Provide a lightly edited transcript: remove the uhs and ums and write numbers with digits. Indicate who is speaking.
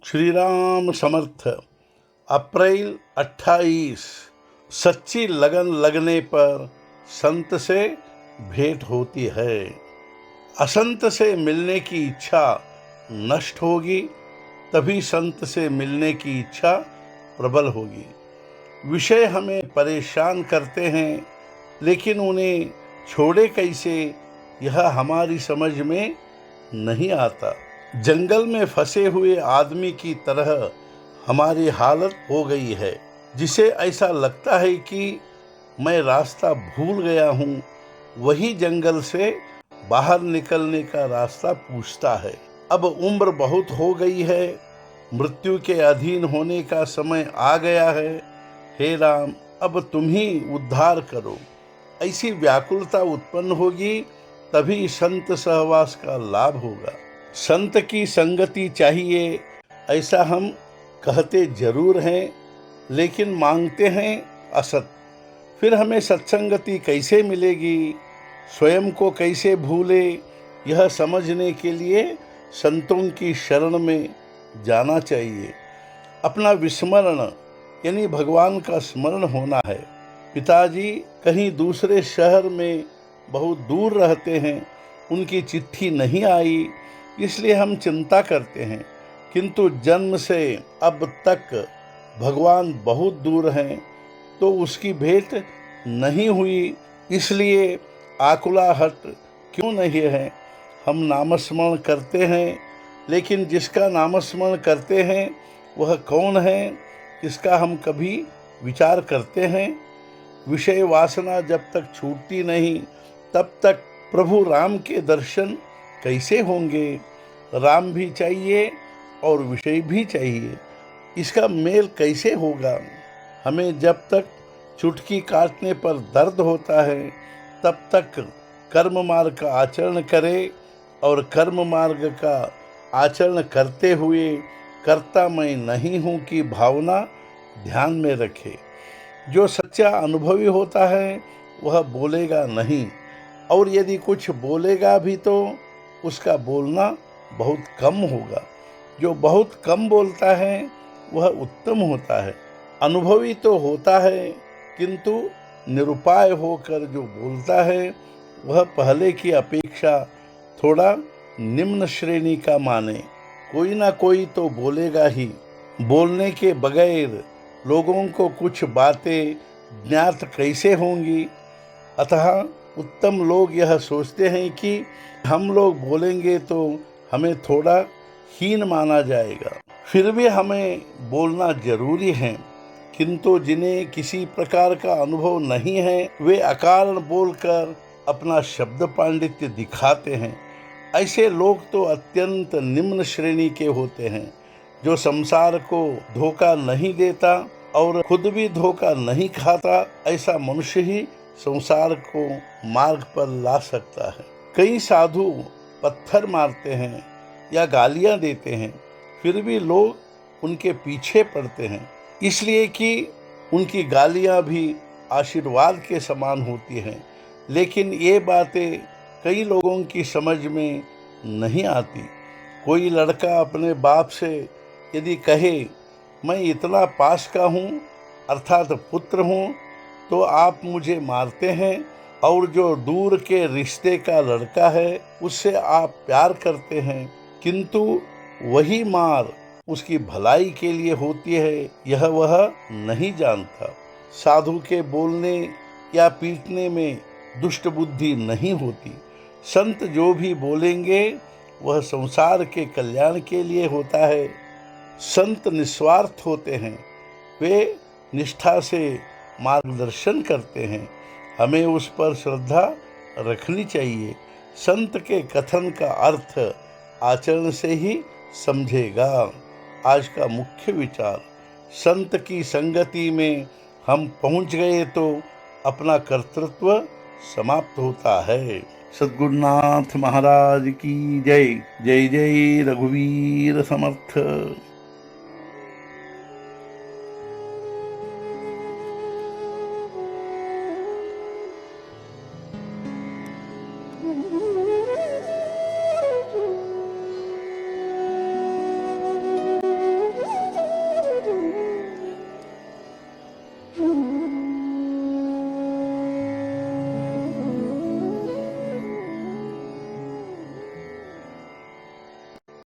Speaker 1: श्री राम समर्थ। अप्रैल 28। सच्ची लगन लगने पर संत से भेंट होती है। असंत से मिलने की इच्छा नष्ट होगी, तभी संत से मिलने की इच्छा प्रबल होगी। विषय हमें परेशान करते हैं, लेकिन उन्हें छोड़े कैसे, यह हमारी समझ में नहीं आता। जंगल में फंसे हुए आदमी की तरह हमारी हालत हो गई है, जिसे ऐसा लगता है कि मैं रास्ता भूल गया हूँ। वही जंगल से बाहर निकलने का रास्ता पूछता है। अब उम्र बहुत हो गई है, मृत्यु के अधीन होने का समय आ गया है। हे राम, अब तुम ही उद्धार करो। ऐसी व्याकुलता उत्पन्न होगी, तभी संत सहवास का लाभ होगा। संत की संगति चाहिए, ऐसा हम कहते जरूर हैं, लेकिन मांगते हैं असत। फिर हमें सत्संगति कैसे मिलेगी, स्वयं को कैसे भूले, यह समझने के लिए संतों की शरण में जाना चाहिए। अपना विस्मरण यानी भगवान का स्मरण होना है। पिताजी कहीं दूसरे शहर में बहुत दूर रहते हैं, उनकी चिट्ठी नहीं आई, इसलिए हम चिंता करते हैं। किंतु जन्म से अब तक भगवान बहुत दूर हैं, तो उसकी भेंट नहीं हुई, इसलिए आकुलाहट क्यों नहीं है। हम नामस्मरण करते हैं, लेकिन जिसका नामस्मरण करते हैं वह कौन है, इसका हम कभी विचार करते हैं। विषय वासना जब तक छूटती नहीं, तब तक प्रभु राम के दर्शन कैसे होंगे। राम भी चाहिए और विषय भी चाहिए, इसका मेल कैसे होगा। हमें जब तक चुटकी काटने पर दर्द होता है, तब तक कर्म मार्ग का आचरण करें, और कर्म मार्ग का आचरण करते हुए कर्ता मैं नहीं हूँ की भावना ध्यान में रखे। जो सच्चा अनुभवी होता है वह बोलेगा नहीं, और यदि कुछ बोलेगा भी तो उसका बोलना बहुत कम होगा। जो बहुत कम बोलता है वह उत्तम होता है। अनुभवी तो होता है, किंतु निरुपाय होकर जो बोलता है वह पहले की अपेक्षा थोड़ा निम्न श्रेणी का माने। कोई ना कोई तो बोलेगा ही। बोलने के बगैर लोगों को कुछ बातें ज्ञात कैसे होंगी। अतः उत्तम लोग यह सोचते हैं कि हम लोग बोलेंगे तो हमें थोड़ा हीन माना जाएगा। फिर भी हमें बोलना जरूरी है, किंतु जिन्हें किसी प्रकार का अनुभव नहीं है वे अकारण बोलकर अपना शब्द पांडित्य दिखाते हैं। ऐसे लोग तो अत्यंत निम्न श्रेणी के होते हैं। जो संसार को धोखा नहीं देता और खुद भी धोखा नहीं खाता, ऐसा मनुष्य ही संसार को मार्ग पर ला सकता है। कई साधु पत्थर मारते हैं या गालियां देते हैं, फिर भी लोग उनके पीछे पड़ते हैं, इसलिए कि उनकी गालियां भी आशीर्वाद के समान होती हैं। लेकिन ये बातें कई लोगों की समझ में नहीं आती। कोई लड़का अपने बाप से यदि कहे मैं इतना पास का हूँ, अर्थात पुत्र हूँ, तो आप मुझे मारते हैं, और जो दूर के रिश्ते का लड़का है उससे आप प्यार करते हैं, किंतु वही मार उसकी भलाई के लिए होती है, यह वह नहीं जानता। साधु के बोलने या पीटने में दुष्ट बुद्धि नहीं होती। संत जो भी बोलेंगे वह संसार के कल्याण के लिए होता है। संत निस्वार्थ होते हैं, वे निष्ठा से मार्गदर्शन करते हैं। हमें उस पर श्रद्धा रखनी चाहिए। संत के कथन का अर्थ आचरण से ही समझेगा। आज का मुख्य विचार, संत की संगति में हम पहुंच गए तो अपना कर्तृत्व समाप्त होता है। सद्गुरुनाथ महाराज की जय। जय जय रघुवीर समर्थ।